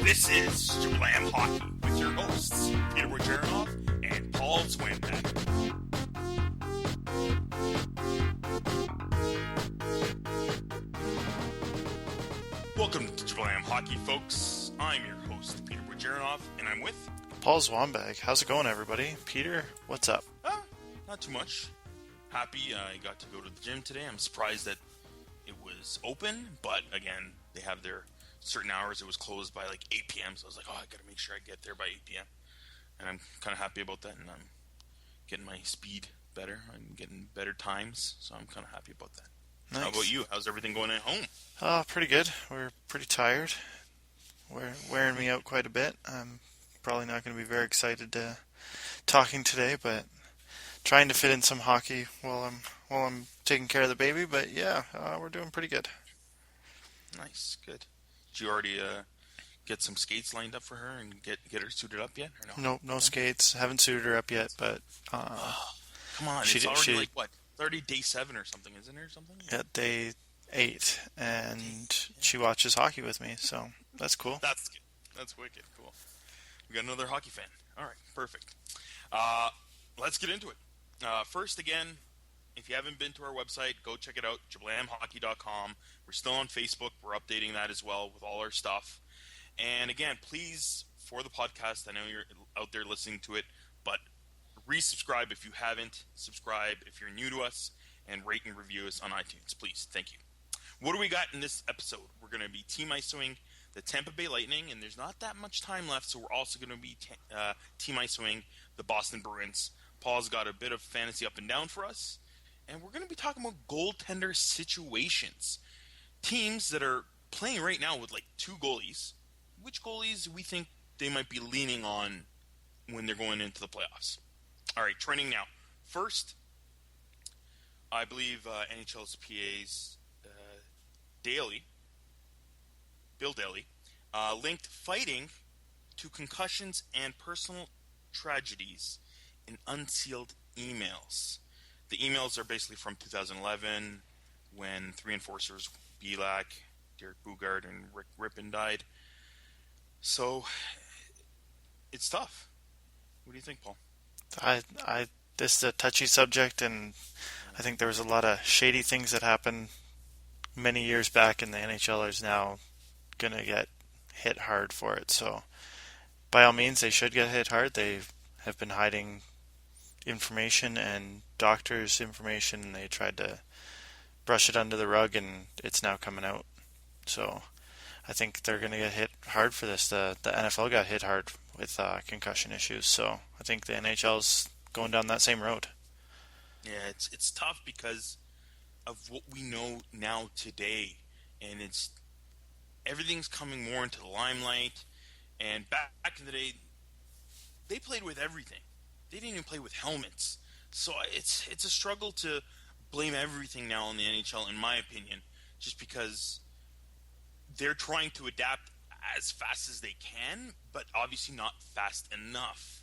This is Slam Hockey with your hosts, Peter Wojcicki and Paul Swinbeck. Welcome to Slam Hockey, folks. I'm your host, Peter Wojcicki, and I'm with Paul Swinbeck. How's it going, everybody? Peter, what's up? Not too much. Happy I got to go to the gym today. I'm surprised that it was open, but again, they have their certain hours. It was closed by like 8 p.m., so I was like, I gotta make sure I get there by 8 p.m. And I'm kind of happy about that, and I'm getting my speed better. I'm getting better times, so I'm kind of happy about that. Nice. How about you? How's everything going at home? Pretty good. We're pretty tired. We're wearing me out quite a bit. I'm probably not going to be very excited talking today, but trying to fit in some hockey while I'm taking care of the baby. But yeah, we're doing pretty good. Nice, good. Did you already get some skates lined up for her and get her suited up yet? Or No skates. Haven't suited her up yet, but come on, it's already like what, 30 day 7 or something, isn't it, or something? Yeah, day 8, and she watches hockey with me, so that's cool. That's good. That's wicked. Cool. We got another hockey fan. All right, perfect. Let's get into it. First, again, if you haven't been to our website, go check it out, jablamhockey.com. We're still on Facebook. We're updating that as well with all our stuff. And again, please, for the podcast, I know you're out there listening to it, but resubscribe if you haven't. Subscribe if you're new to us, and rate and review us on iTunes, please. Thank you. What do we got in this episode? We're going to be team isoing the Tampa Bay Lightning, and there's not that much time left, so we're also going to be team isoing the Boston Bruins. Paul's got a bit of fantasy up and down for us, and we're going to be talking about goaltender situations. Teams that are playing right now with like 2 goalies. Which goalies we think they might be leaning on when they're going into the playoffs. All right, trending now. First, I believe NHL's PA's Bill Daly, linked fighting to concussions and personal tragedies in unsealed emails. The emails are basically from 2011 when 3 enforcers, Belak, Derek Bugard, and Rick Rippon died. So, it's tough. What do you think, Paul? This is a touchy subject, and I think there was a lot of shady things that happened many years back, and the NHL is now going to get hit hard for it. So, by all means, they should get hit hard. They have been hiding information and doctors' information, and they tried to brush it under the rug, and it's now coming out. So, I think they're going to get hit hard for this. The NFL got hit hard with concussion issues, so I think the NHL's going down that same road. Yeah, it's tough because of what we know now today, and everything's coming more into the limelight. And back in the day, they played with everything. They didn't even play with helmets. So it's a struggle to blame everything now on the NHL, in my opinion, just because they're trying to adapt as fast as they can, but obviously not fast enough.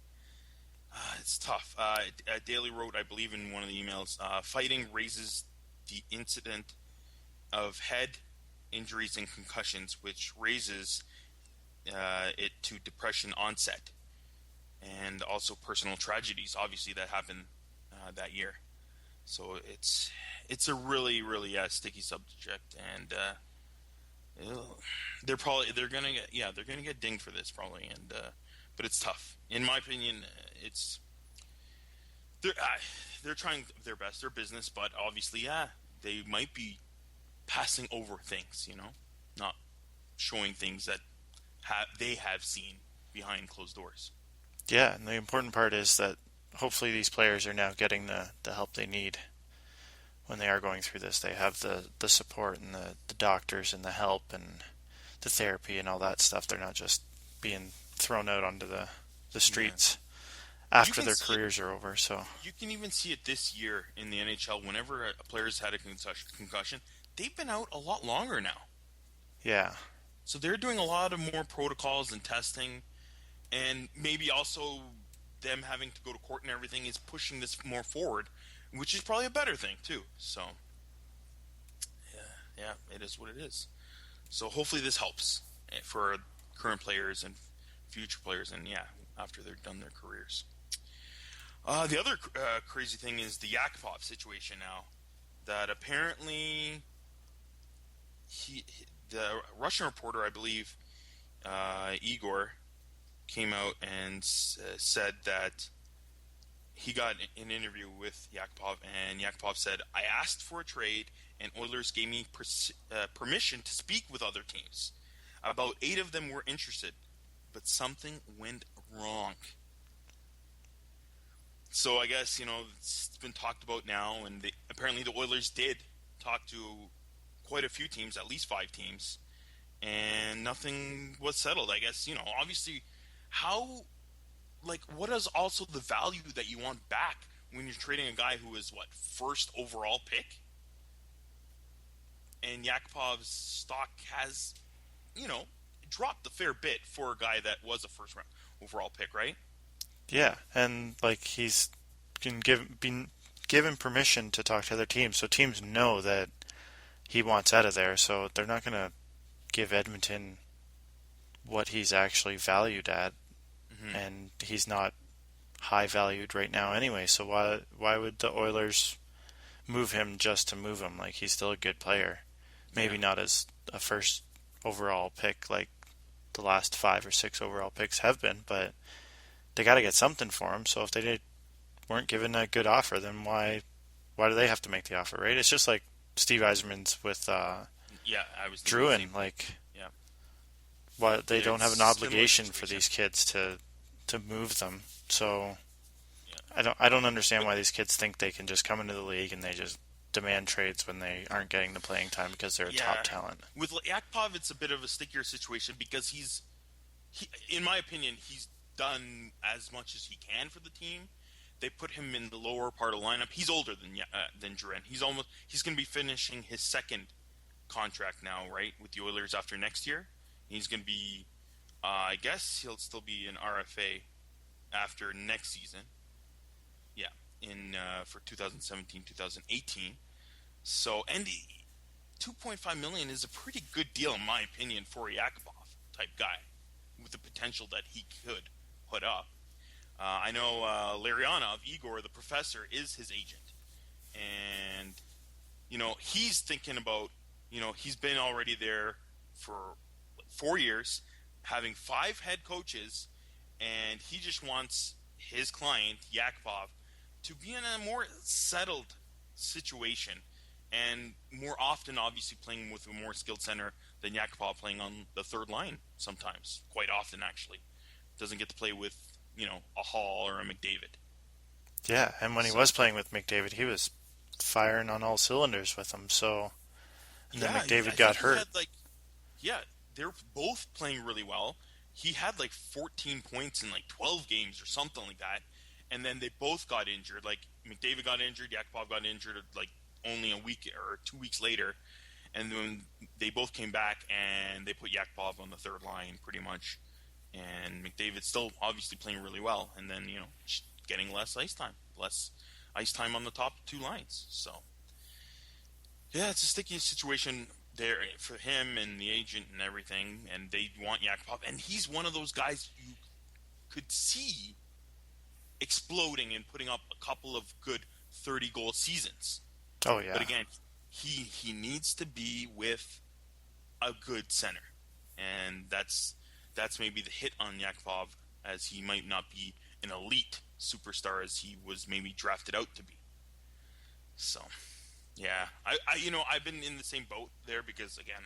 It's tough. Daly wrote, I believe in one of the emails, fighting raises the incident of head injuries and concussions, which raises it to depression onset, and also personal tragedies, obviously, that happened that year. So it's a really, really sticky subject, and they're gonna get dinged for this probably, and but it's tough. In my opinion, they're trying their best, their business, but obviously, they might be passing over things, not showing things that they have seen behind closed doors. Yeah, and the important part is that hopefully these players are now getting the help they need when they are going through this. They have the support and the doctors and the help and the therapy and all that stuff. They're not just being thrown out onto the streets after their careers are over. So you can even see it this year in the NHL. Whenever a player's had a concussion, they've been out a lot longer now. Yeah. So they're doing a lot of more protocols and testing, and maybe also them having to go to court and everything is pushing this more forward, which is probably a better thing too. So yeah, it is what it is. So hopefully this helps for current players and future players, and yeah, after they're done their careers. The other crazy thing is the Yakupov situation now. That apparently the Russian reporter, I believe, Igor, came out and said that he got an interview with Yakupov, and Yakupov said, "I asked for a trade, and Oilers gave me permission to speak with other teams. About 8 of them were interested, but something went wrong." So I guess, it's been talked about now, and apparently the Oilers did talk to quite a few teams, at least 5 teams, and nothing was settled. I guess, obviously, what is also the value that you want back when you're trading a guy who is, first overall pick? And Yakupov's stock has, dropped a fair bit for a guy that was a first round overall pick, right? Yeah, and he's been given permission to talk to other teams, so teams know that he wants out of there, so they're not going to give Edmonton what he's actually valued at, and he's not high valued right now anyway, so why would the Oilers move him just to move him? He's still a good player. Maybe not as a first overall pick like the last 5 or 6 overall picks have been, but they got to get something for him. So if they weren't given a good offer, then why do they have to make the offer, right? It's just like Steve Yzerman's with I was Druin. Yeah, Why they don't have an obligation for situation. these kids to move them. So Yeah. I don't understand why these kids think they can just come into the league and they just demand trades when they aren't getting the playing time because they're a top talent. With Yakupov, it's a bit of a stickier situation because he, in my opinion, he's done as much as he can for the team. They put him in the lower part of the lineup. He's older than Duran. He's going to be finishing his second contract now, right, with the Oilers after next year. He's going to be, I guess he'll still be an RFA after next season. Yeah, for 2017-2018. So, and $2.5 million is a pretty good deal in my opinion for a Yakupov type guy with the potential that he could put up. I know Larionov, Igor, the professor, is his agent, and he's thinking about, he's been already there for 4 years, having 5 head coaches, and he just wants his client Yakupov to be in a more settled situation, and more often, obviously, playing with a more skilled center than Yakupov, playing on the third line sometimes, quite often actually. Doesn't get to play with, a Hall or a McDavid. Yeah, and when he was playing with McDavid, he was firing on all cylinders with him. So, and then McDavid got hurt. They're both playing really well. He had 14 points in 12 games or something like that, and then they both got injured. McDavid got injured, Yakupov got injured only a week or 2 weeks later, and then they both came back and they put Yakupov on the third line pretty much. And McDavid's still obviously playing really well, and then getting less ice time on the top 2 lines. So yeah, it's a sticky situation there for him and the agent and everything, and they want Yakupov, and he's one of those guys you could see exploding and putting up a couple of good 30-goal seasons. Oh yeah. But again, he needs to be with a good center, and that's maybe the hit on Yakupov, as he might not be an elite superstar as he was maybe drafted out to be. So, yeah, I've been in the same boat there because, again,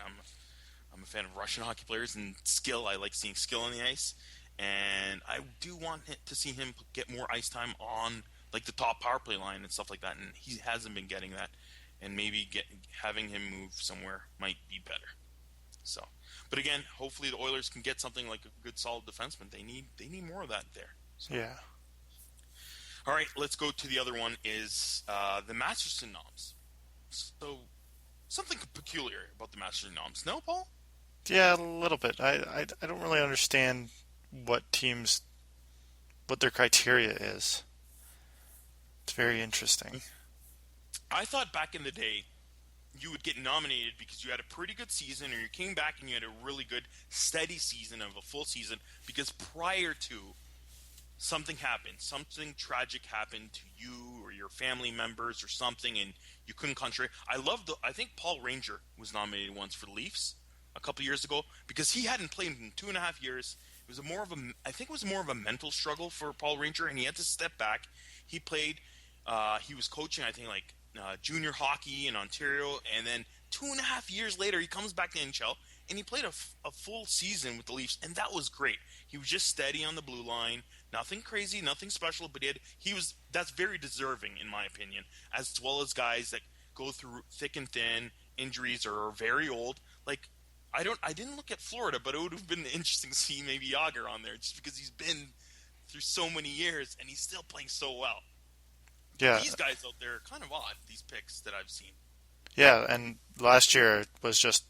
I'm a fan of Russian hockey players and skill. I like seeing skill on the ice, and I do want to see him get more ice time on the top power play line and stuff like that, and he hasn't been getting that, and maybe having him move somewhere might be better. So, but again, hopefully the Oilers can get something like a good, solid defenseman. They need more of that there. So. Yeah. All right, let's go to the other one. Is the Masterton Noms. So, something peculiar about the Masterton Noms. No, Paul? Yeah, a little bit. I don't really understand what their criteria is. It's very interesting. I thought back in the day, you would get nominated because you had a pretty good season, or you came back and you had a really good, steady season of a full season. Because prior to something happened, something tragic happened to you or your family members or something, and you couldn't concentrate. I think Paul Ranger was nominated once for the Leafs a couple years ago because he hadn't played in 2.5 years. I think it was more of a mental struggle for Paul Ranger, and he had to step back. He played. He was coaching, I think, like junior hockey in Ontario, and then 2.5 years later, he comes back to NHL, and he played a full season with the Leafs, and that was great. He was just steady on the blue line, nothing crazy, nothing special, but that's very deserving, in my opinion, as well as guys that go through thick and thin injuries or are very old. Like, I didn't look at Florida, but it would have been interesting to see maybe Yager on there, just because he's been through so many years, and he's still playing so well. Yeah. These guys out there are kind of odd, these picks that I've seen. Yeah, and last year was just...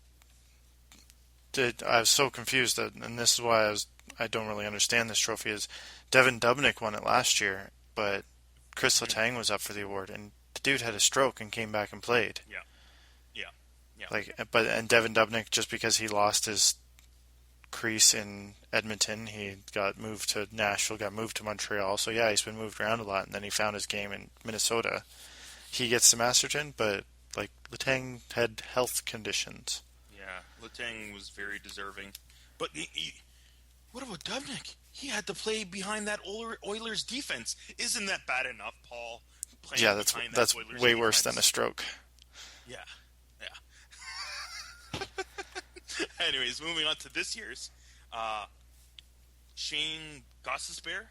I was so confused, and this is why I don't really understand this trophy, is Devin Dubnyk won it last year, but Chris Letang was up for the award, and the dude had a stroke and came back and played. Yeah. And Devin Dubnyk, just because he lost his crease in Edmonton, he got moved to Nashville, got moved to Montreal. So yeah, he's been moved around a lot, and then he found his game in Minnesota. He gets to Masterton, but like Letang had health conditions. Yeah, Letang was very deserving, but what about Dubnyk? He had to play behind that Oilers defense. Isn't that bad enough, Paul? Yeah, that's way worse than a stroke. Yeah. Anyways, moving on to this year's, Shane Gostisbehere,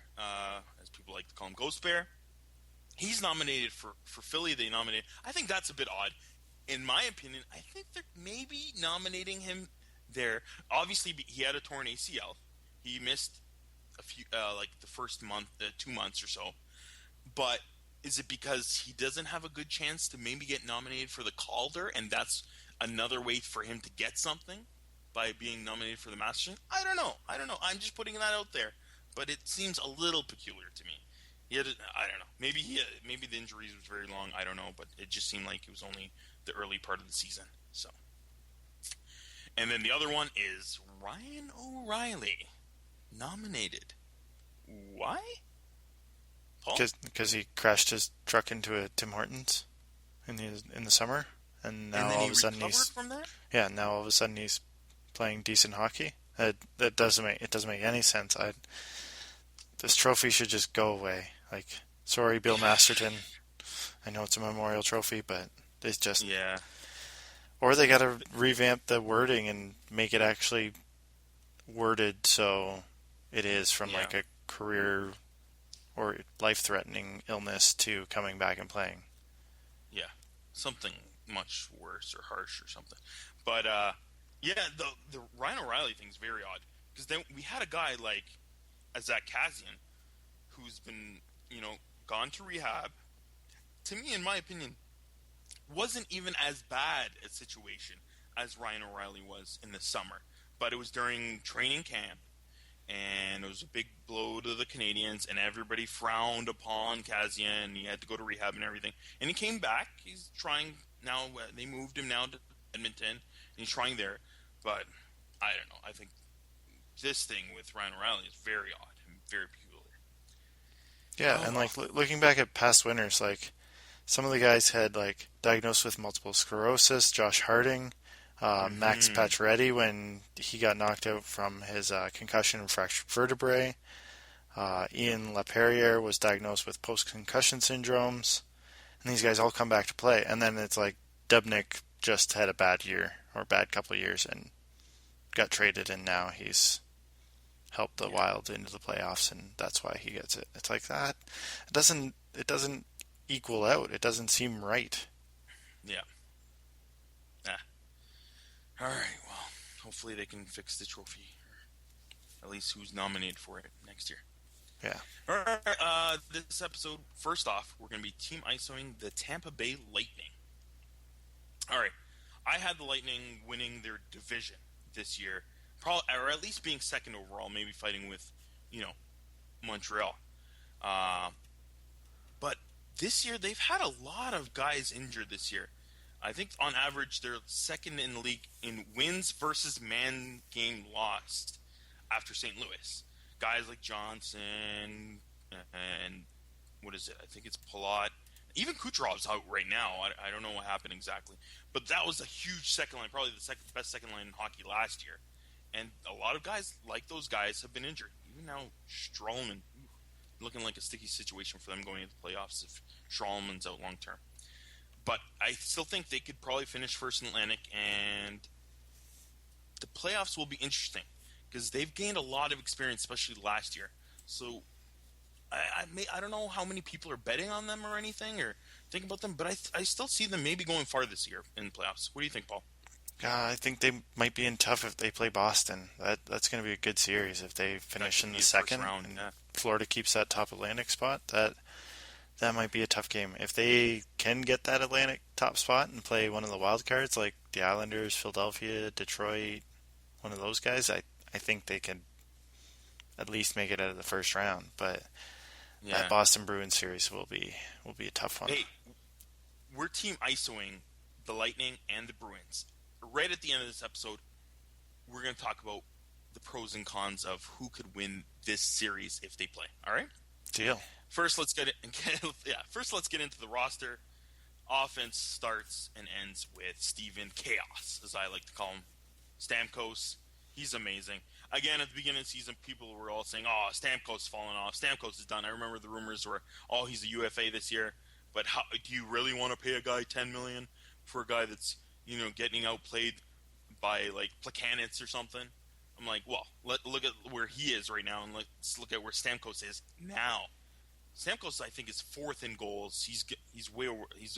as people like to call him, Ghost Bear. He's nominated for Philly. They nominated. I think that's a bit odd. In my opinion, I think they're maybe nominating him there. Obviously, he had a torn ACL. He missed a few, like the first month, 2 months or so. But is it because he doesn't have a good chance to maybe get nominated for the Calder, and that's another way for him to get something by being nominated for the Masterton? I don't know. I'm just putting that out there, but it seems a little peculiar to me. I don't know. Maybe the injuries was very long. I don't know, but it just seemed like it was only the early part of the season. So, and then the other one is Ryan O'Reilly, nominated. Why? Paul? Because he crashed his truck into a Tim Hortons in the summer, and now all of a sudden he's from that? Yeah, now all of a sudden he's playing decent hockey. That doesn't make any sense. This trophy should just go away. Like, sorry, Bill Masterton. I know it's a memorial trophy, but it's just... Yeah. Or they got to revamp the wording and make it actually worded so it is from like a career or life-threatening illness to coming back and playing. Yeah. Something much worse or harsh or something. But, the Ryan O'Reilly thing's very odd. Because then we had a guy like Zach Kassian who's been, gone to rehab. To me, in my opinion, wasn't even as bad a situation as Ryan O'Reilly was in the summer. But it was during training camp, and it was a big blow to the Canadians, and everybody frowned upon Kassian. He had to go to rehab and everything. And he came back. He's trying now. They moved him now to Edmonton, and he's trying there. But I don't know. I think this thing with Ryan O'Reilly is very odd and very peculiar. Yeah, and like looking back at past winners, like some of the guys had like diagnosed with multiple sclerosis. Josh Harding, Max Pacioretty when he got knocked out from his concussion and fractured vertebrae. Ian LaPerriere was diagnosed with post-concussion syndromes. And these guys all come back to play. And then it's like Dubnyk just had a bad year or a bad couple of years and got traded, and now he's helped the Wild into the playoffs, and that's why he gets it. It's like that. It doesn't equal out. It doesn't seem right. Yeah. All right, well, hopefully they can fix the trophy, or at least who's nominated for it next year. Yeah. All right, this episode, first off, we're going to be team ISOing the Tampa Bay Lightning. All right, I had the Lightning winning their division this year, probably, or at least being second overall, maybe fighting with, Montreal. But this year, they've had a lot of guys injured this year. I think on average they're second in the league in wins versus man game lost after St. Louis. Guys like Johnson and what is it? I think it's Palat. Even Kucherov's out right now. I don't know what happened exactly, but that was a huge second line, probably the best second line in hockey last year. And a lot of guys like those guys have been injured. Even now, Stralman, looking like a sticky situation for them going into the playoffs if Stralman's out long term. But I still think they could probably finish first in Atlantic, and the playoffs will be interesting because they've gained a lot of experience, especially last year. So I don't know how many people are betting on them or anything or think about them, but I still see them maybe going far this year in the playoffs. What do you think, Paul? I think they might be in tough if they play Boston. That's going to be a good series if they finish in the second round, and yeah. Florida keeps that top Atlantic spot. That might be a tough game. If they can get that Atlantic top spot and play one of the wild cards like the Islanders, Philadelphia, Detroit, one of those guys, I think they can at least make it out of the first round. But that Boston Bruins series will be a tough one. Hey, we're team ISOing the Lightning and the Bruins. Right at the end of this episode, we're going to talk about the pros and cons of who could win this series if they play. All right? Deal. First, let's get into the roster. Offense starts and ends with Steven Chaos, as I like to call him. Stamkos, he's amazing. Again, at the beginning of the season, people were all saying, "Oh, Stamkos falling off. Stamkos is done." I remember the rumors were, "Oh, he's a UFA this year." But how, do you really want to pay a guy $10 million for a guy that's getting outplayed by like Plekanec or something? I'm like, well, look at where he is right now, and let's look at where Stamkos is now. Stamkos, I think, is fourth in goals. He's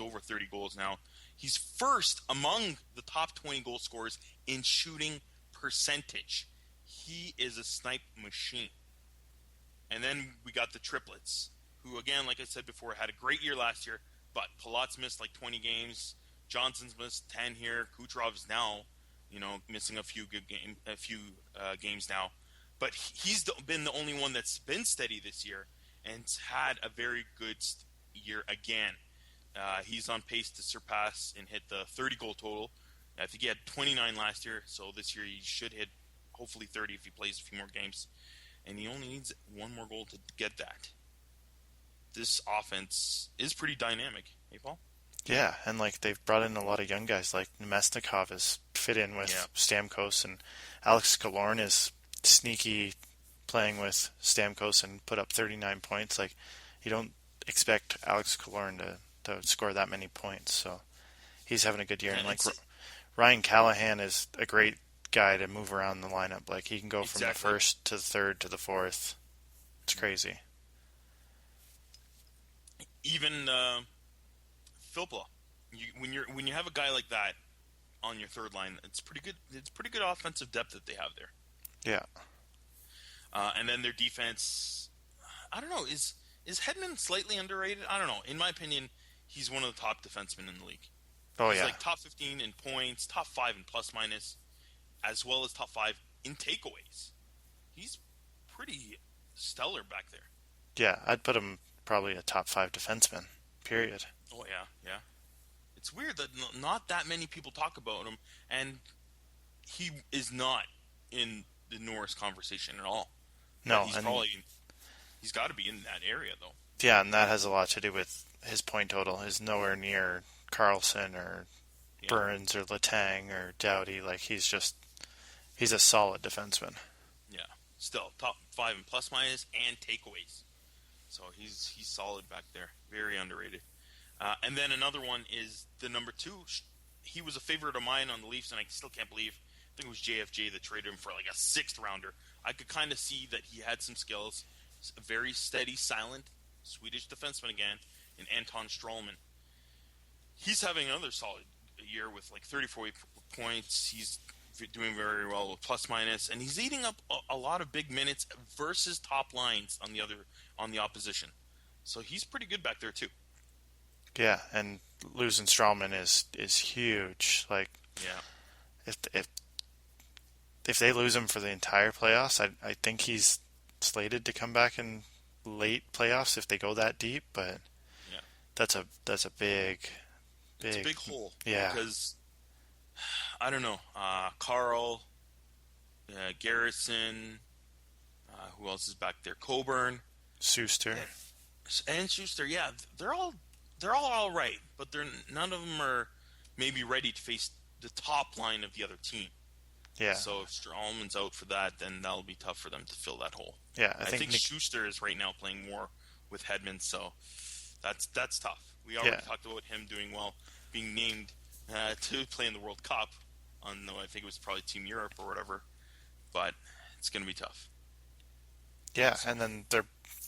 over 30 goals now. He's first among the top 20 goal scorers in shooting percentage. He is a snipe machine. And then we got the triplets, who, again, like I said before, had a great year last year, but Palat's missed like 20 games. Johnson's missed 10 here. Kucherov's now, missing a few games now. But he's been the only one that's been steady this year and had a very good year again. He's on pace to surpass and hit the 30-goal total. I think he had 29 last year, so this year he should hit hopefully 30 if he plays a few more games. And he only needs one more goal to get that. This offense is pretty dynamic. Hey, Paul? Yeah, and they've brought in a lot of young guys. Like Nemesnikov is fit in with Stamkos, and Alex Killorn is sneaky playing with Stamkos and put up 39 points. You don't expect Alex Killorn to score that many points, so he's having a good year. And Ryan Callahan is a great guy to move around the lineup. He can go from the first to the third to the fourth. It's crazy. Even Philpla, when you have a guy like that on your third line, it's pretty good. It's pretty good offensive depth that they have there. Yeah. And then their defense, I don't know, is Hedman slightly underrated? I don't know. In my opinion, he's one of the top defensemen in the league. Oh, he's yeah. Top 15 in points, top 5 in plus minus, as well as top 5 in takeaways. He's pretty stellar back there. Yeah, I'd put him probably a top 5 defenseman, period. Oh, yeah. It's weird that not that many people talk about him, and he is not in the Norris conversation at all. No, he's got to be in that area, though. Yeah, and that has a lot to do with his point total. He's nowhere near Carlson or Burns or Letang or Doughty. He's a solid defenseman. Yeah, still top 5 in plus minus and takeaways. So he's solid back there. Very underrated. And then another one is the number 2. He was a favorite of mine on the Leafs, and I still can't believe. I think it was JFJ that traded him for a 6th rounder. I could kind of see that he had some skills. A very steady, silent Swedish defenseman again, in Anton Stralman. He's having another solid year with 34 points. He's doing very well with plus minus, and he's eating up a lot of big minutes versus top lines on the opposition. So he's pretty good back there too. Yeah, and losing Stralman is huge. If they lose him for the entire playoffs, I think he's slated to come back in late playoffs if they go that deep. But that's a big It's a Big. big hole Yeah. because I don't know. Carl, Garrison, who else is back there? Coburn, Suster. yeah, and Schuster. Yeah, they're all right, but they're none of them are maybe ready to face the top line of the other team. Yeah. So if Stralman's out for that, then that'll be tough for them to fill that hole. Yeah. I I think think Schuster is right now playing more with Hedman, so that's tough. We already Yeah. talked about him doing well, being named to play in the World Cup on, I think it was probably Team Europe or whatever, but it's going to be tough. Yeah, and then their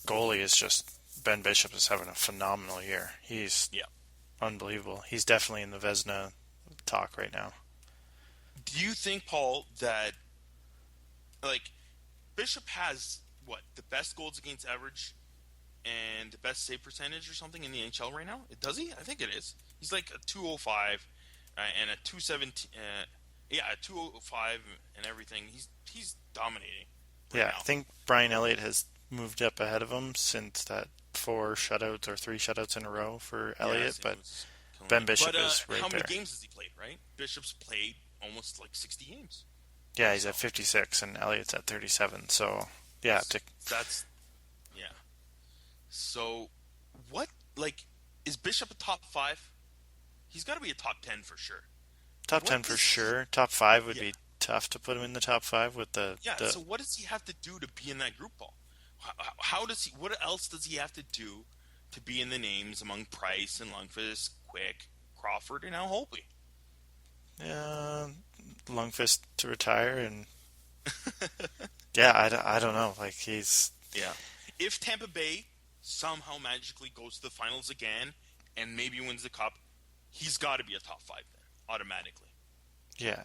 goalie is just Ben Bishop is having a phenomenal year. He's Yeah. unbelievable. He's definitely in the Vezina talk right now. Do you think, Paul, that like Bishop has what the best goals against average and the best save percentage or something in the NHL right now? Does he? I think it is. He's like a 205 and a 217. Yeah, a 205 and everything. He's dominating. Right Yeah, now. I think Brian Elliott has moved up ahead of him since that 4 shutouts or 3 shutouts in a row for Elliott, but Ben Bishop is right how there. many games has he played? Right, Bishop's played almost like 60 games. Yeah, he's at 56 and Elliott's at 37. So yeah, That's yeah. So what is Bishop a top 5? He's got to be a top 10 for sure. top 10 for sure. Top 5 would Yeah. be tough to put him in the top 5 with the So what does he have to do to be in that group, Paul? How does he? What else does he have to do to be in the names among Price and Lundqvist, Quick, Crawford, and now Holtby? Lundqvist to retire and yeah, I don't know. Like he's Yeah. If Tampa Bay somehow magically goes to the finals again and maybe wins the cup, he's got to be a top 5 then automatically. yeah.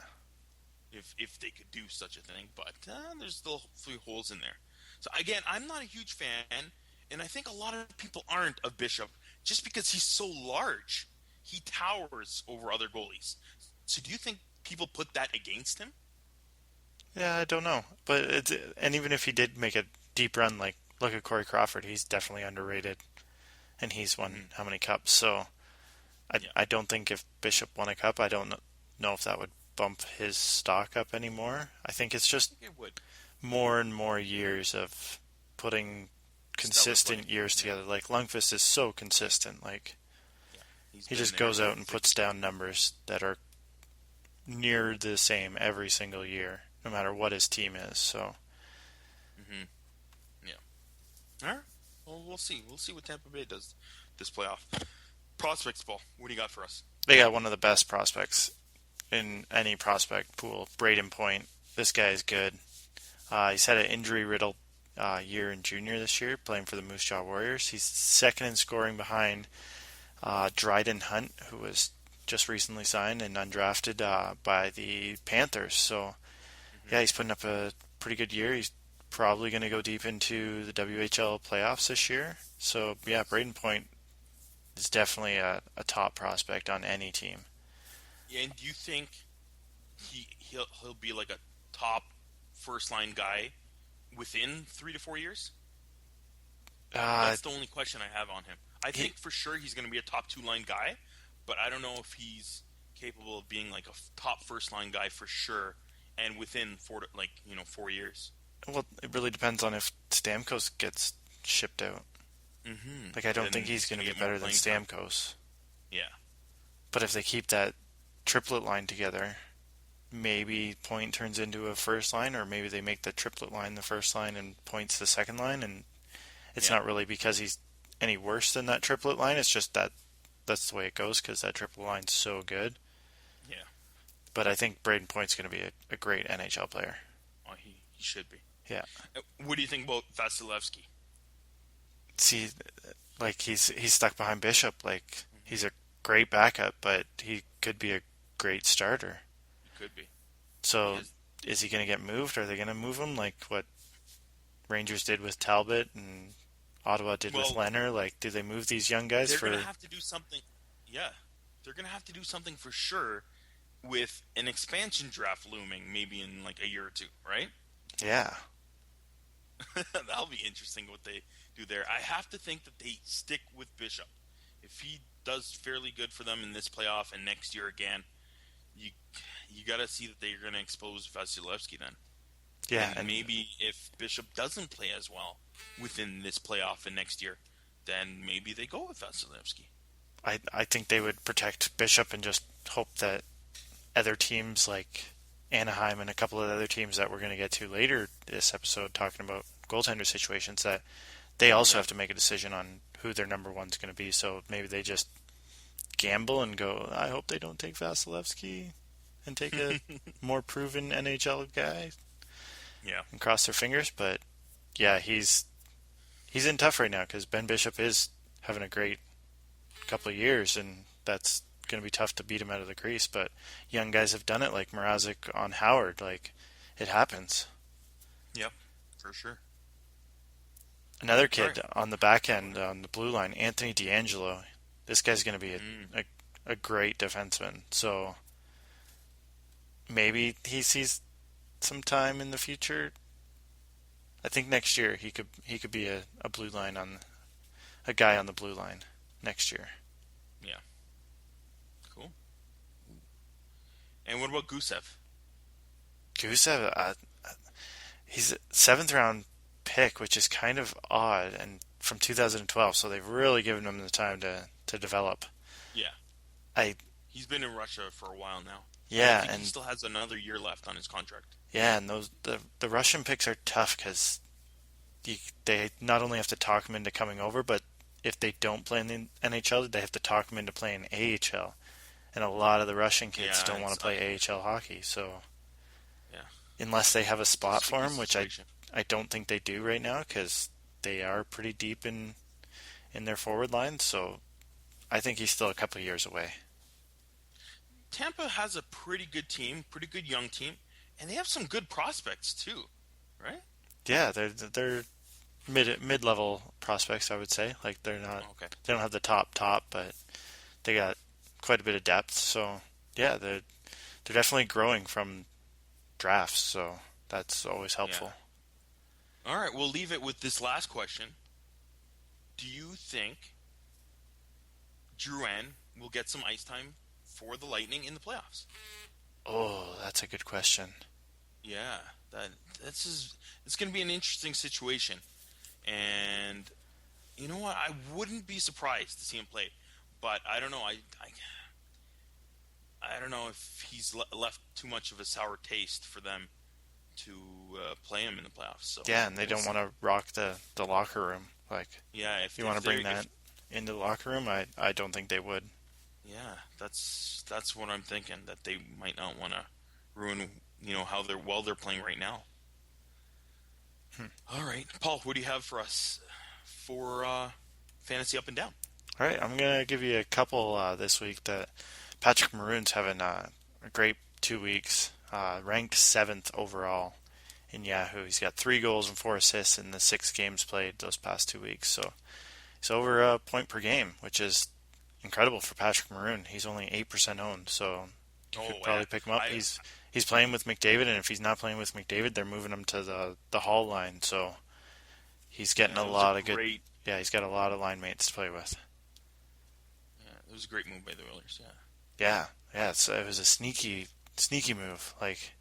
If they could do such a thing, but there's still 3 holes in there. So again, I'm not a huge fan, and I think a lot of people aren't of Bishop just because he's so large. He towers over other goalies. So do you think people put that against him? Yeah, I don't know. But and even if he did make a deep run, like look at Corey Crawford, he's definitely underrated, and he's won how many cups? So I don't think if Bishop won a cup, I don't know if that would bump his stock up anymore. I think it's just It would. more and more years of putting consistent years together. Like Lundqvist is so consistent. Like he just goes out and puts down numbers that are near the same every single year, no matter what his team is. So, All right. Well, we'll see. We'll see what Tampa Bay does this playoff. Prospects, Paul. What do you got for us? they got one of the best prospects in any prospect pool, Braden Point. This guy is good. He's had an injury-riddled year in junior this year, playing for the Moose Jaw Warriors. He's second in scoring behind Dryden Hunt, who was just recently signed and undrafted by the Panthers. So, yeah, he's putting up a pretty good year. He's probably going to go deep into the WHL playoffs this year. So, yeah, Braden Point is definitely a top prospect on any team. Yeah, and do you think he'll be like a top first line guy within 3 to 4 years? That's the only question I have on him. I think for sure he's going to be a top 2 line guy, but I don't know if he's capable of being like a top first line guy for sure, and within 4 years. Well, it really depends on if Stamkos gets shipped out. Mm-hmm. Like, I don't think he's going to be better than Stamkos. Yeah. But if they keep that triplet line together, maybe Point turns into a first line, or maybe they make the triplet line the first line and Point's the second line, and it's not really because he's any worse than that triplet line. It's just that that's the way it goes because that triplet line's so good. Yeah. But I think Braden Point's going to be a great NHL player. Oh, he should be. Yeah. What do you think about Vasilevsky? See, like he's stuck behind Bishop. Like he's a great backup, but he could be a great starter. He could be. So is he going to get moved? Are they going to move him like what Rangers did with Talbot and Ottawa did with Leonard? Like, do they move these young guys they're going to have to do something. Yeah. They're going to have to do something for sure with an expansion draft looming maybe in like a year or two, right? Yeah. That'll be interesting what they do there. I have to think that they stick with Bishop. If he does fairly good for them in this playoff and next year again, you got to see that they're going to expose Vasilevsky then. Yeah, And maybe if Bishop doesn't play as well within this playoff and next year, then maybe they go with Vasilevsky. I think they would protect Bishop and just hope that other teams like Anaheim and a couple of other teams that we're going to get to later this episode talking about goaltender situations, that they also have to make a decision on who their number one's going to be. So maybe they just gamble and go, I hope they don't take Vasilevsky and take a more proven NHL guy. Yeah. And cross their fingers. But yeah, he's in tough right now because Ben Bishop is having a great couple of years, and that's going to be tough to beat him out of the crease. But young guys have done it, like Mrazek on Howard. Like, it happens. Yep, for sure. Another kid on the back end, on the blue line, Anthony DeAngelo. This guy's going to be a great defenseman. So maybe he sees some time in the future. I think next year he could be a blue line a guy on the blue line next year. Yeah. Cool. And what about Gusev? Gusev, he's a 7th round pick, which is kind of odd, and from 2012, so they've really given him the time to develop. Yeah. He's been in Russia for a while now. Yeah, and he still has another year left on his contract. Yeah, and the Russian picks are tough because they not only have to talk him into coming over, but if they don't play in the NHL, they have to talk him into playing AHL. And a lot of the Russian kids don't want to play AHL hockey, so unless they have a spot for him, which I don't think they do right now because they are pretty deep in their forward line, so I think he's still a couple of years away. Tampa has a pretty good team, pretty good young team, and they have some good prospects too, right? Yeah, they're mid-level prospects, I would say. Like they're not, they don't have the top, but they got quite a bit of depth. So yeah, they're definitely growing from drafts. So that's always helpful. Yeah. All right, we'll leave it with this last question. Do you think Drouin will get some ice time for the Lightning in the playoffs? Oh, that's a good question. Yeah, it's going to be an interesting situation. And you know what? I wouldn't be surprised to see him play, but I don't know. I don't know if he's left too much of a sour taste for them to play him in the playoffs. So yeah, and they don't want to rock the locker room. Like, if you want to bring that into the locker room, I don't think they would. Yeah, that's what I'm thinking. That they might not want to ruin how they're playing right now. All right, Paul, what do you have for us for fantasy up and down? All right, I'm gonna give you a couple this week. That Patrick Maroon's having a great 2 weeks, ranked 7th overall in Yahoo. He's got 3 goals and 4 assists in the 6 games played those past 2 weeks. So he's over a point per game, which is incredible for Patrick Maroon. He's only 8% owned, so you could probably pick him up. He's playing with McDavid, and if he's not playing with McDavid, they're moving him to the Hall line. So he's getting a lot of good. Yeah, he's got a lot of line mates to play with. Yeah, it was a great move by the Oilers. Yeah. It was a sneaky move. Like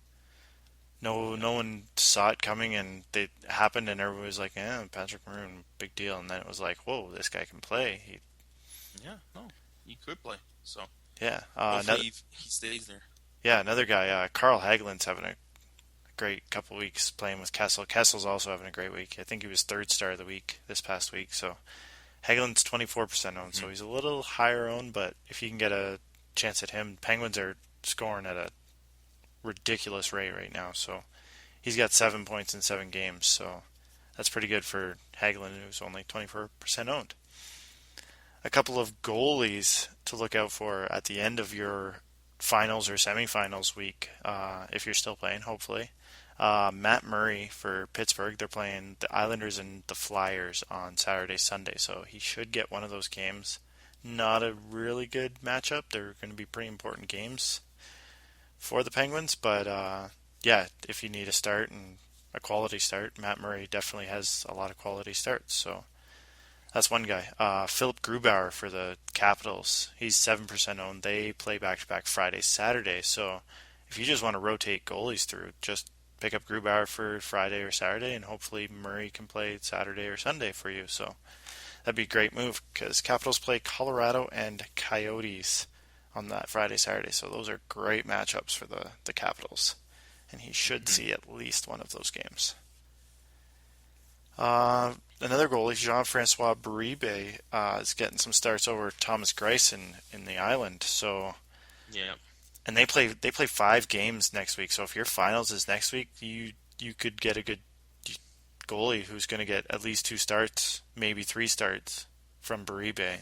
no one saw it coming, and it happened, and everybody was like, Patrick Maroon, big deal. And then it was like, whoa, this guy can play. He could play. So yeah, hopefully he stays there. Yeah, another guy, Carl Hagelin's having a great couple weeks playing with Kessel. Kessel's also having a great week. I think he was 3rd star of the week this past week. So Hagelin's 24% owned, so he's a little higher owned, but if you can get a chance at him, Penguins are scoring at a ridiculous rate right now. So he's got 7 points in 7 games, so that's pretty good for Hagelin, who's only 24% owned. A couple of goalies to look out for at the end of your finals or semifinals week, if you're still playing, hopefully. Matt Murray for Pittsburgh. They're playing the Islanders and the Flyers on Saturday, Sunday, so he should get one of those games. Not a really good matchup. They're going to be pretty important games for the Penguins, but if you need a start and a quality start, Matt Murray definitely has a lot of quality starts. So That's one guy. Philip Grubauer for the Capitals. He's 7% owned. They play back-to-back Friday, Saturday. So if you just want to rotate goalies through, just pick up Grubauer for Friday or Saturday, and hopefully Murray can play Saturday or Sunday for you. So that'd be a great move because Capitals play Colorado and Coyotes on that Friday, Saturday. So those are great matchups for the Capitals. And he should see at least one of those games. Another goalie, Jean-Francois Baribe, is getting some starts over Thomas Greiss in the island. So, Yeah. and they play 5 games next week. So if your finals is next week, you could get a good goalie who's going to get at least 2 starts, maybe 3 starts from Baribe.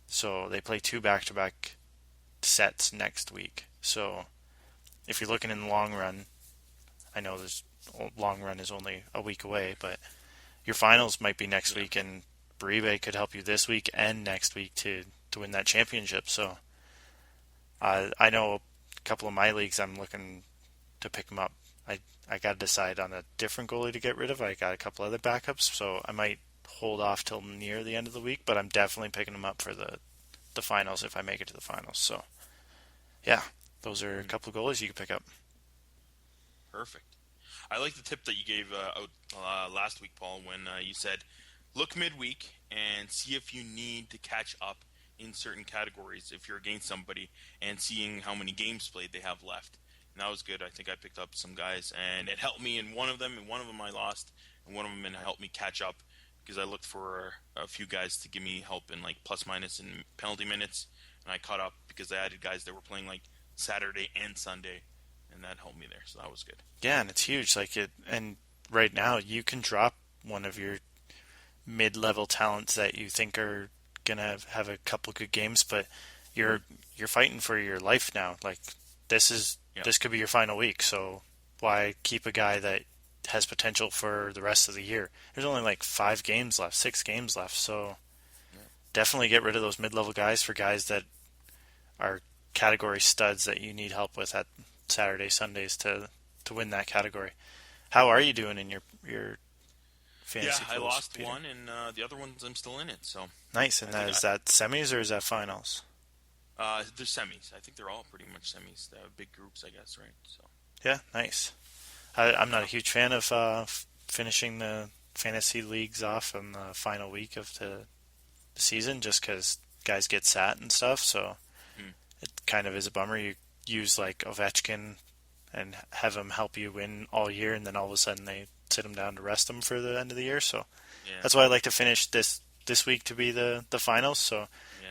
So they play 2 back-to-back sets next week. So if you're looking in the long run, I know this long run is only a week away, but your finals might be next week, and Baribe could help you this week and next week to win that championship. So I know a couple of my leagues I'm looking to pick him up. I got to decide on a different goalie to get rid of. I got a couple other backups, so I might hold off till near the end of the week, but I'm definitely picking him up for the finals if I make it to the finals. So yeah, those are a couple of goalies you can pick up. Perfect. I like the tip that you gave out last week, Paul, when you said look midweek and see if you need to catch up in certain categories if you're against somebody and seeing how many games played they have left. And that was good. I think I picked up some guys, and it helped me in one of them. In one of them I lost, and one of them helped me catch up because I looked for a few guys to give me help in like plus minus and penalty minutes, and I caught up because I added guys that were playing like Saturday and Sunday, and that helped me there. So that was good. Yeah, and it's huge. And right now you can drop one of your mid-level talents that you think are gonna have a couple good games, but you're fighting for your life now. Like this could be your final week, so why keep a guy that has potential for the rest of the year? There's only like 5 games left, 6 games left, so definitely get rid of those mid-level guys for guys that are category studs that you need help with at Saturday, Sundays to win that category. How are you doing in your fantasy I pools, lost Peter? one, and the other ones I'm still in it. So Nice. And is that semis or is that finals? they're semis. I think they're all pretty much semis. They're big groups, I guess, right? So Yeah, nice. I'm not a huge fan of finishing the fantasy leagues off on the final week of the season just because guys get sat and stuff. So it kind of is a bummer. You use like Ovechkin and have him help you win all year, and then all of a sudden they sit him down to rest him for the end of the year. So that's why I like to finish this week to be the finals. So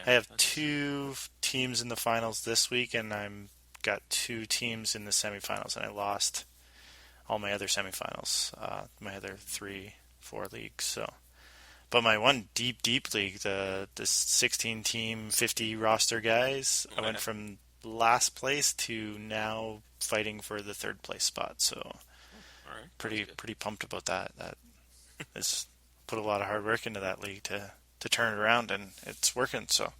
I have 2 teams in the finals this week, and I'm got 2 teams in the semifinals, and I lost all my other semifinals, my other 3-4 leagues. So, but my one deep league, the 16 team 50 roster guys, I went from last place to now fighting for the 3rd place spot. So pretty pumped about that. That is put a lot of hard work into that league to turn it around, and it's working. So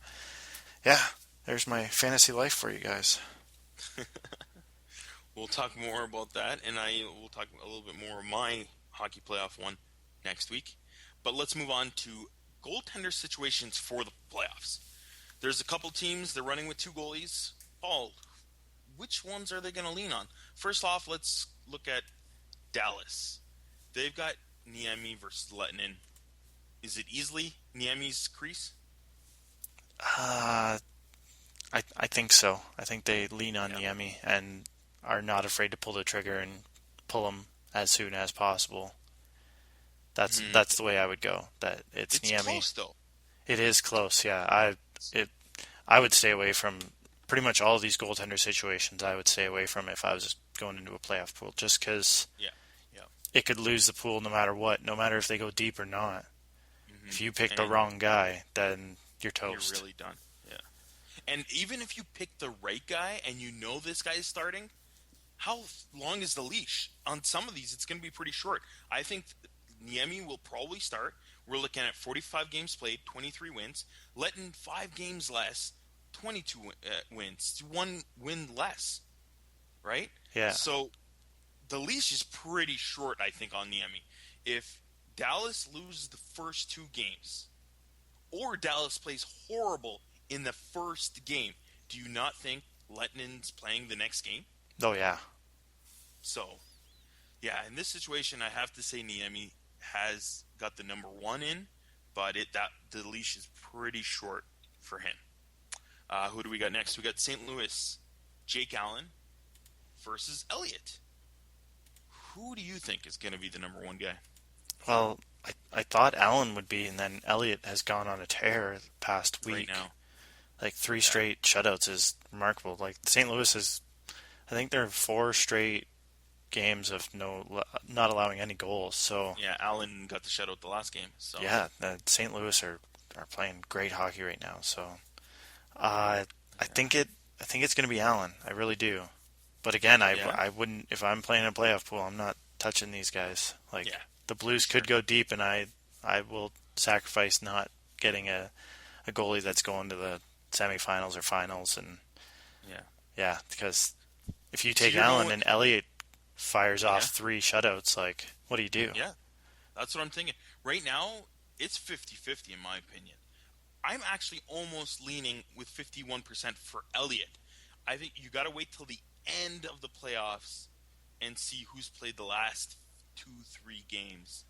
yeah, there's my fantasy life for you guys. we'll talk more about that, and I will talk a little bit more of my hockey playoff one next week. But let's move on to goaltender situations for the playoffs. There's a couple teams, they're running with 2 goalies. Paul, which ones are they going to lean on? First off, let's look at Dallas. They've got Niemi versus Lettinen. Is it easily Niemi's crease? I think so. I think they lean on Niemi and are not afraid to pull the trigger and pull him as soon as possible. That's the way I would go. That it's Niemi. It's close though. It is close. Yeah, I would stay away from pretty much all of these goaltender situations. I would stay away from if I was going into a playoff pool, just because it could lose the pool no matter what, no matter if they go deep or not. If you pick the wrong guy, then you're toast. You're really done. Yeah. And even if you pick the right guy and you know this guy is starting, how long is the leash? On some of these, it's going to be pretty short. I think Niemi will probably start. We're looking at 45 games played, 23 wins. Letting 5 games less, 22 wins. 1 win less, right? Yeah. So the leash is pretty short, I think, on Niemi. If Dallas loses the first 2 games, or Dallas plays horrible in the first game, do you not think Letnin's playing the next game? Oh yeah. So, yeah, in this situation, I have to say Niemi has got the number one in, but the leash is pretty short for him. Who do we got next? We got St. Louis, Jake Allen versus Elliott. Who do you think is going to be the number one guy? Well, I thought Allen would be, and then Elliott has gone on a tear the past week. Right now. Like 3 straight shutouts is remarkable. Like St. Louis is, I think they're 4 straight games of not allowing any goals. So yeah, Allen got the shutout the last game. So yeah, St. Louis are playing great hockey right now. So I think it's going to be Allen. I really do. But again, I wouldn't, if I'm playing a playoff pool, I'm not touching these guys. Like the Blues could go deep, and I will sacrifice not getting a goalie that's going to the semifinals or finals, and because if you take Allen and Elliott fires off 3 shutouts, like what do you do? Yeah, that's what I'm thinking. Right now, it's 50-50 in my opinion. I'm actually almost leaning with 51% for Elliott. I think you got to wait till the end of the playoffs and see who's played the last 2-3 games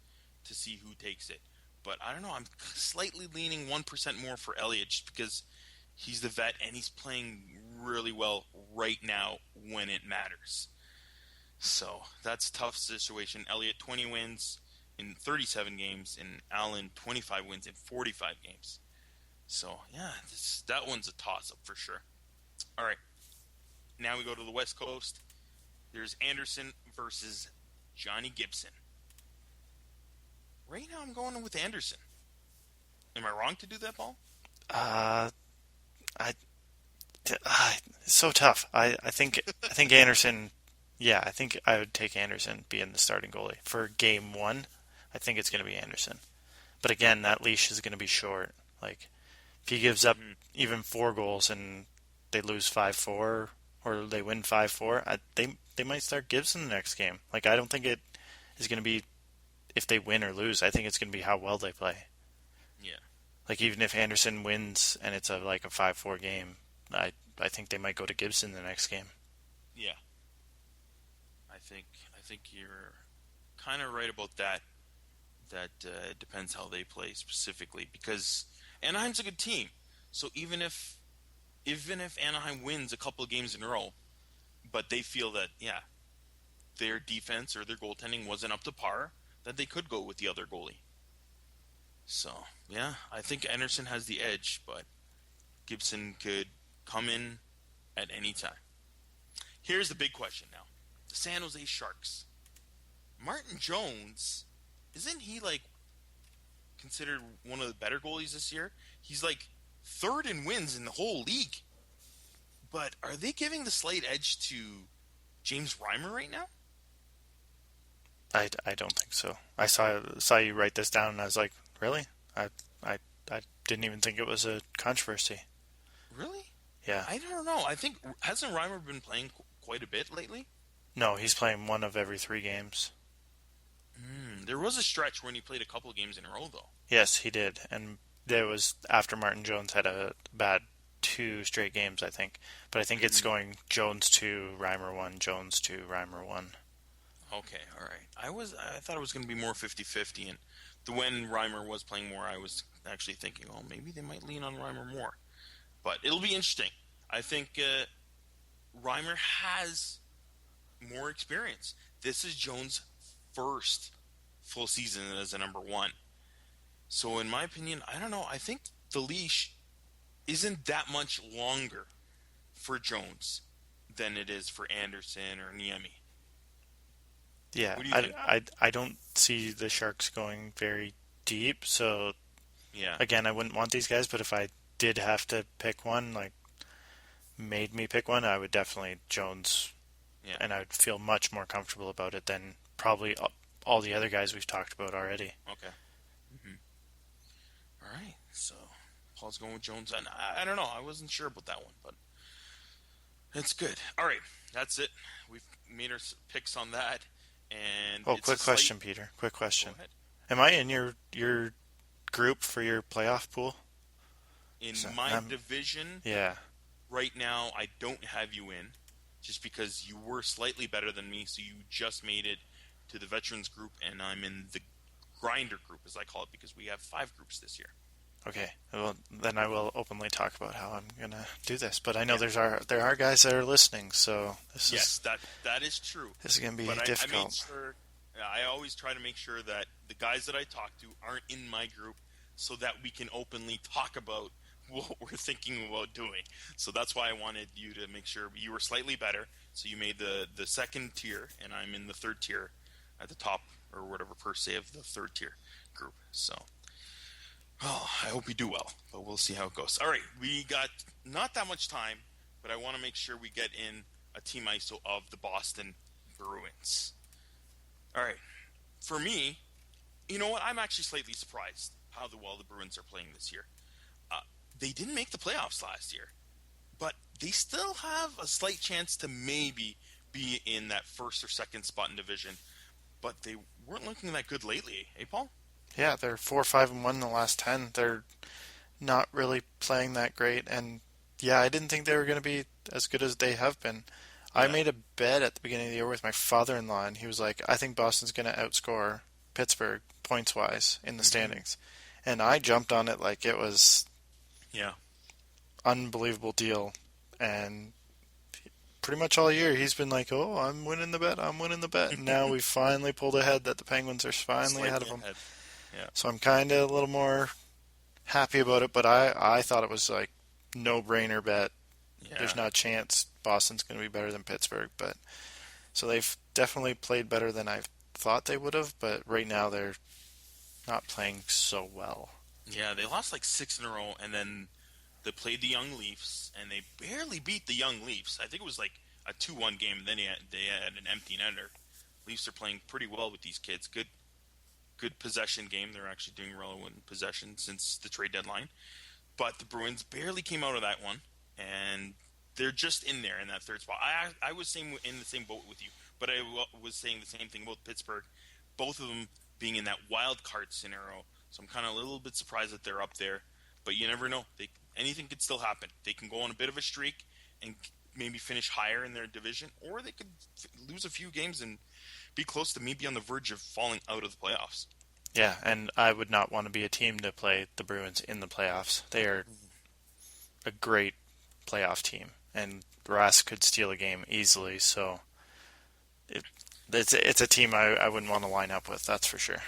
to see who takes it. But I don't know. I'm slightly leaning 1% more for Elliott just because he's the vet and he's playing really well right now when it matters. So that's a tough situation. Elliott 20 wins in 37 games and Allen 25 wins in 45 games. So yeah, that one's a toss-up for sure. All right. Now we go to the West Coast. There's Anderson versus Johnny Gibson. Right now I'm going with Anderson. Am I wrong to do that, Paul? It's so tough. I think Anderson. Yeah, I think I would take Anderson being the starting goalie for game 1. I think it's going to be Anderson. But again, that leash is going to be short. Like if he gives up even 4 goals and they lose 5-4 or they win 5-4, they might start Gibson the next game. Like I don't think it is going to be if they win or lose. I think it's going to be how well they play. Yeah. Like even if Anderson wins and it's a 5-4 game, I think they might go to Gibson the next game. Yeah. I think you're kind of right about that. That depends how they play specifically because Anaheim's a good team. So even if Anaheim wins a couple of games in a row, but they feel that their defense or their goaltending wasn't up to par, that they could go with the other goalie. So yeah, I think Anderson has the edge, but Gibson could come in at any time. Here's the big question now. The San Jose Sharks. Martin Jones, isn't he considered one of the better goalies this year? He's 3rd in wins in the whole league. But are they giving the slight edge to James Reimer right now? I don't think so. I saw you write this down and I was like, really? I didn't even think it was a controversy. Really? Yeah. I don't know. I think hasn't Reimer been playing quite a bit lately? No, he's playing 1 of every 3 games. There was a stretch when he played a couple of games in a row, though. Yes, he did. And there was after Martin Jones had a bad 2 straight games, I think. But I think it's going Jones 2, Reimer 1, Jones 2, Reimer 1. Okay, all right. I thought it was going to be more 50-50, and when Reimer was playing more, I was actually thinking, oh, maybe they might lean on Reimer more. But it'll be interesting. I think Reimer has more experience. This is Jones' first full season as a number 1. So in my opinion, I don't know. I think the leash isn't that much longer for Jones than it is for Anderson or Niemi. Yeah, What do you think? I don't see the Sharks going very deep. So again, I wouldn't want these guys. But if I did have to pick one, made me pick one, I would definitely Jones. Yeah. And I would feel much more comfortable about it than probably all the other guys we've talked about already. Okay. All right. So Paul's going with Jones. And I don't know. I wasn't sure about that one, but it's good. All right. That's it. We've made our picks on that. And quick question, Peter. Quick question. Go ahead. Am I in your group for your playoff pool? In So, my division, yeah. right now, I don't have you in, just because you were slightly better than me, so you just made it to the veterans group, and I'm in the grinder group, as I call it, because we have 5 groups this year. Okay, well then I will openly talk about how I'm gonna do this. But I know Yeah. there are guys that are listening, so Yes, that is true. this is gonna be But I made difficult. sure, I always try to make sure that the guys that I talk to aren't in my group, so that we can openly talk about what we're thinking about doing. So that's why I wanted you to make sure you were slightly better. So you made the second tier, and I'm in the third tier at the top, or whatever per se of the third tier group. So, oh, I hope we do well, but we'll see how it goes. All right, we got not that much time, but I want to make sure we get in a team ISO of the Boston Bruins. All right, for me, you know what? I'm actually slightly surprised how well the Bruins are playing this year. They didn't make the playoffs last year, but they still have a slight chance to maybe be in that first or second spot in division. But they weren't looking that good lately, eh, Paul? Yeah, they're 4-5-1 in the last 10. They're not really playing that great, and yeah, I didn't think they were gonna be as good as they have been. I Yeah. made a bet at the beginning of the year with my father-in-law, and he was like, "I think Boston's gonna outscore Pittsburgh points-wise in the standings," and I jumped on it like it was Yeah. unbelievable deal, and pretty much all year he's been like, "Oh, I'm winning the bet, I'm winning the bet." And now we finally pulled ahead that the Penguins are finally ahead of Slightly them. ahead. Yeah. So I'm kind of a little more happy about it, but I thought it was like no-brainer bet. There's Yeah. not a chance Boston's going to be better than Pittsburgh, but so they've definitely played better than I thought they would have, but right now they're not playing so well. Yeah, they lost like 6 in a row, and then they played the Young Leafs, and they barely beat the Young Leafs. I think it was like a 2-1 game, and then they had an empty netter. Leafs are playing pretty well with these kids. Good possession game. They're actually doing relevant possession since the trade deadline. But the Bruins barely came out of that one, and they're just in there in that third spot. I was in the same boat with you, but I was saying the same thing about Pittsburgh. Both of them being in that wild card scenario. So I'm kind of a little bit surprised that they're up there. But you never know. Anything could still happen. They can go on a bit of a streak and maybe finish higher in their division, or they could lose a few games and be close to maybe on the verge of falling out of the playoffs. Yeah, and I would not want to be a team to play the Bruins in the playoffs. They are a great playoff team, and Rask could steal a game easily, so it's a team I wouldn't want to line up with, that's for sure.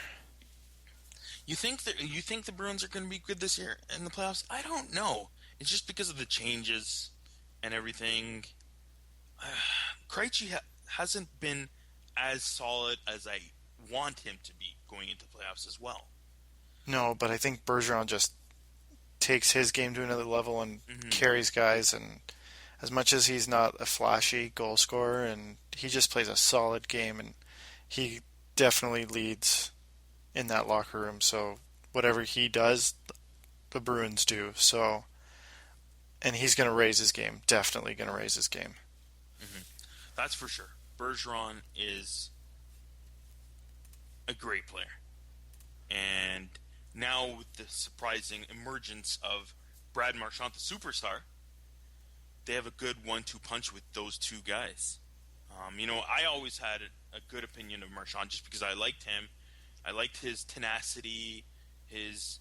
You think the Bruins are going to be good this year in the playoffs? I don't know. It's just because of the changes and everything. Krejci hasn't been as solid as I want him to be going into playoffs as well. No, but I think Bergeron just takes his game to another level and carries guys, and as much as he's not a flashy goal scorer, and he just plays a solid game, and he definitely leads in that locker room. So whatever he does, the Bruins do. So, and he's going to raise his game. Definitely going to raise his game. That's for sure. Bergeron is a great player. And now with the surprising emergence of Brad Marchand, the superstar, they have a good 1-2 punch with those two guys. I always had a good opinion of Marchand just because I liked him. I liked his tenacity, his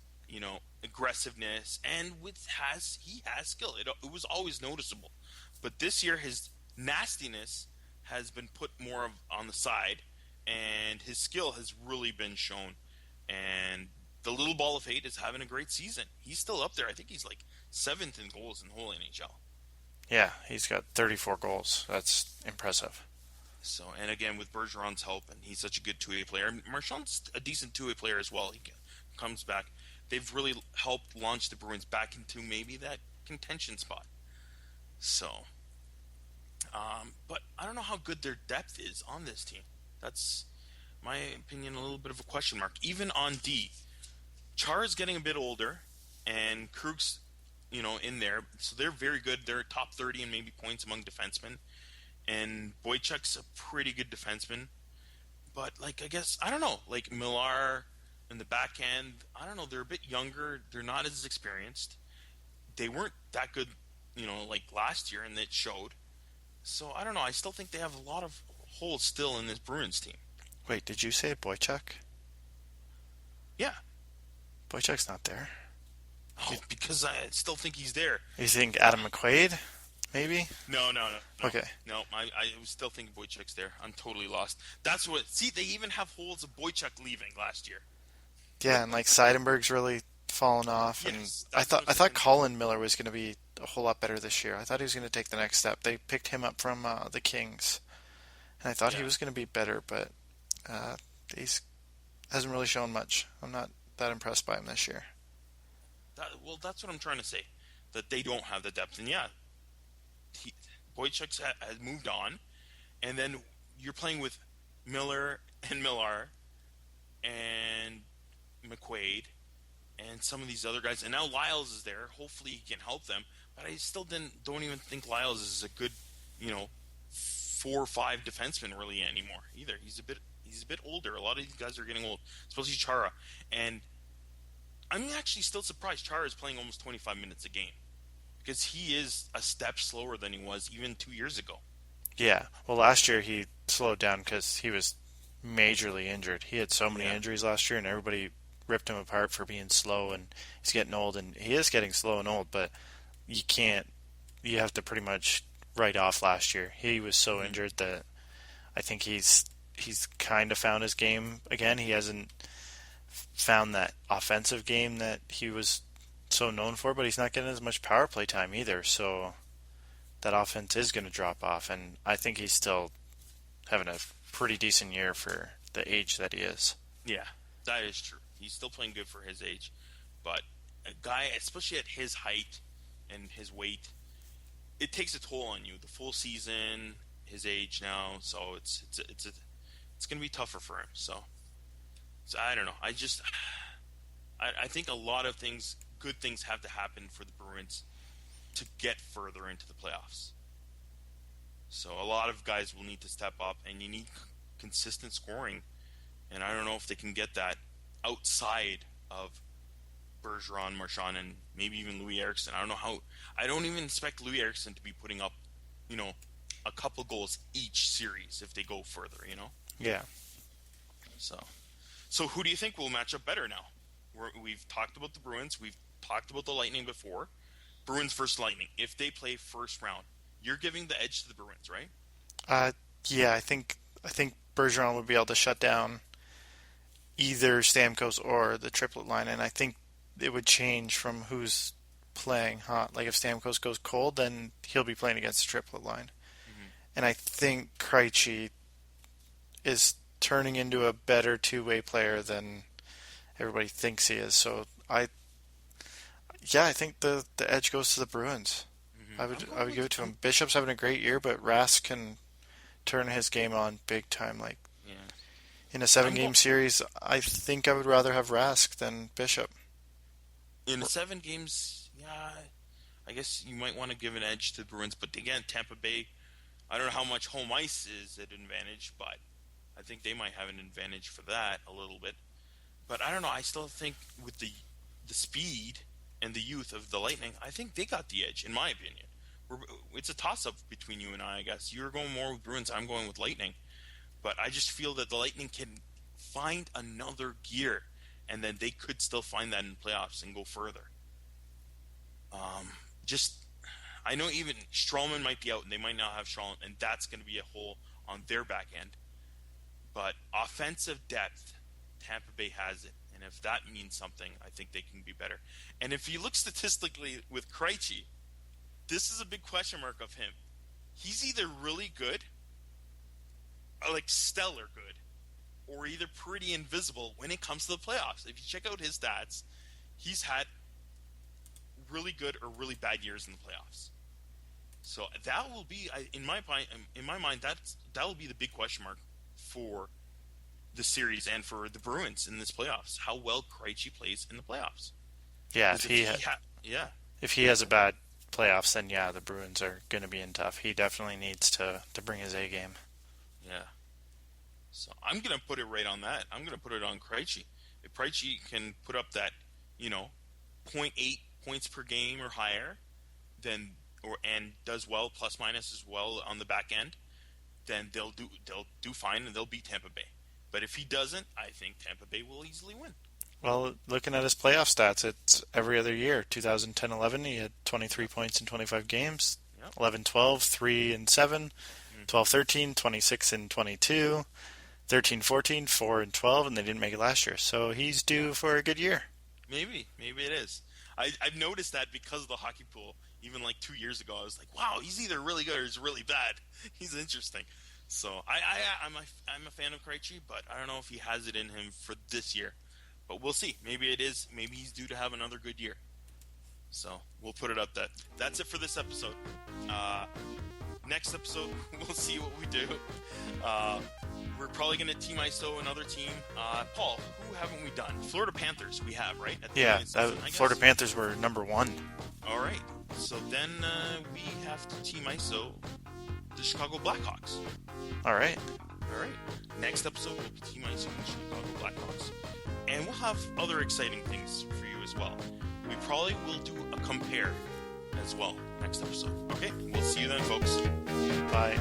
aggressiveness, and he has skill. It was always noticeable. But this year, his nastiness has been put more on the side, and his skill has really been shown. And the little ball of hate is having a great season. He's still up there. I think he's like 7th in goals in the whole NHL. Yeah, he's got 34 goals. That's impressive. So, and again, with Bergeron's help, and he's such a good two-way player. Marchand's a decent two-way player as well. He comes back. They've really helped launch the Bruins back into maybe that contention spot. So, but I don't know how good their depth is on this team. That's my opinion, a little bit of a question mark. Even on D, Char's getting a bit older, and Krug's, in there. So they're very good. They're top 30 in maybe points among defensemen. And Boychuk's a pretty good defenseman. But, I guess, I don't know. Millar in the back end, I don't know. They're a bit younger. They're not as experienced. they weren't that good, like last year, and it showed. So I don't know. I still think they have a lot of holes still in this Bruins team. Wait, did you say Boychuk? Yeah. Boychuk's not there. Oh, because I still think he's there. You think Adam McQuaid? Maybe? No. Okay. No, I still think Boychuk's there. I'm totally lost. That's what. See, they even have holes of Boychuk leaving last year. Yeah, and like Seidenberg's really fallen off, and Yes, I that's what thought I'm Colin Miller was going to be a whole lot better this year. I thought he was going to take the next step. They picked him up from the Kings, and I thought he was going to be better, but he's hasn't really shown much. I'm not that impressed by him this year. Well, that's what I'm trying to say. That they don't have the depth, and yeah, Boychuk has moved on, and then you're playing with Miller and Millar and McQuaid and some of these other guys, and now Lyles is there. Hopefully, he can help them. But I still don't even think Lyles is a good, 4 or 5 defenseman really anymore either. He's a bit older. A lot of these guys are getting old, especially Chara. And I'm actually still surprised Chara is playing almost 25 minutes a game because he is a step slower than he was even 2 years ago. Yeah. Well, last year he slowed down because he was majorly injured. He had so many injuries last year, and everybody ripped him apart for being slow, and he's getting old, and he is getting slow and old, but you have to pretty much write off last year. He was so injured that I think he's kind of found his game again. He hasn't found that offensive game that he was so known for, but he's not getting as much power play time either, so that offense is going to drop off, and I think he's still having a pretty decent year for the age that he is. Yeah, that is true. He's still playing good for his age, but a guy, especially at his height and his weight, it takes a toll on you. The full season, his age now, so it's going to be tougher for him. So I don't know. I think a lot of good things have to happen for the Bruins to get further into the playoffs. So a lot of guys will need to step up, and you need consistent scoring. And I don't know if they can get that outside of Bergeron, Marchand, and maybe even Louis Eriksson. I don't know how. I don't even expect Louis Eriksson to be putting up, a couple goals each series if they go further. Yeah. So who do you think will match up better now? We've talked about the Bruins. We've talked about the Lightning before. Bruins versus Lightning. If they play first round, you're giving the edge to the Bruins, right? Yeah, I think Bergeron would be able to shut down either Stamkos or the triplet line, and I think it would change from who's playing hot. Like if Stamkos goes cold, then he'll be playing against the triplet line. Mm-hmm. And I think Krejci is turning into a better two-way player than everybody thinks he is. So I think the edge goes to the Bruins. Mm-hmm. I would give it to him. Bishop's having a great year, but Rask can turn his game on big time. In a 7-game series, I think I would rather have Rask than Bishop. In 7 games, yeah, I guess you might want to give an edge to the Bruins. But again, Tampa Bay, I don't know how much home ice is at advantage, but I think they might have an advantage for that a little bit. But I don't know. I still think with the speed and the youth of the Lightning, I think they got the edge, in my opinion. It's a toss-up between you and I guess. You're going more with Bruins, I'm going with Lightning. But I just feel that the Lightning can find another gear, and then they could still find that in the playoffs and go further. I know even Stralman might be out, and they might not have Stralman, and that's going to be a hole on their back end. But offensive depth, Tampa Bay has it, and if that means something, I think they can be better. And if you look statistically with Krejci, this is a big question mark of him. He's either really good, or like stellar good, or either pretty invisible when it comes to the playoffs. If you check out his stats, he's had really good or really bad years in the playoffs. So that will be, in my mind, that will be the big question mark for the series and for the Bruins in this playoffs. How well Krejci plays in the playoffs. Yeah, if he has a bad playoffs, then the Bruins are going to be in tough. He definitely needs to bring his A game. Yeah. So I'm going to put it right on that. I'm going to put it on Krejci. If Krejci can put up that, .8 points per game or higher, then and does well plus minus as well on the back end, then they'll do fine and they'll beat Tampa Bay. But if he doesn't, I think Tampa Bay will easily win. Well, looking at his playoff stats, it's every other year. 2010-11, he had 23 points in 25 games. Yep. 11-12, 3 and 7. 12-13, 26 and 22. 13-14, 4 and 12, and they didn't make it last year. So he's due for a good year. Maybe it is. I've noticed that because of the hockey pool. Even like 2 years ago, I was like, wow, he's either really good or he's really bad. He's interesting. So I'm a fan of Krejci, but I don't know if he has it in him for this year. But we'll see. Maybe it is. Maybe he's due to have another good year. So we'll put it up that. That's it for this episode. Next episode, we'll see what we do. We're probably going to team ISO another team. Paul, who haven't we done? Florida Panthers we have, right? Florida Panthers were number 1. All right. So then we have to team ISO the Chicago Blackhawks. All right. Next episode, we'll be team ISO the Chicago Blackhawks. And we'll have other exciting things for you as well. We probably will do a compare as well next episode. Okay, we'll see you then, folks. Bye.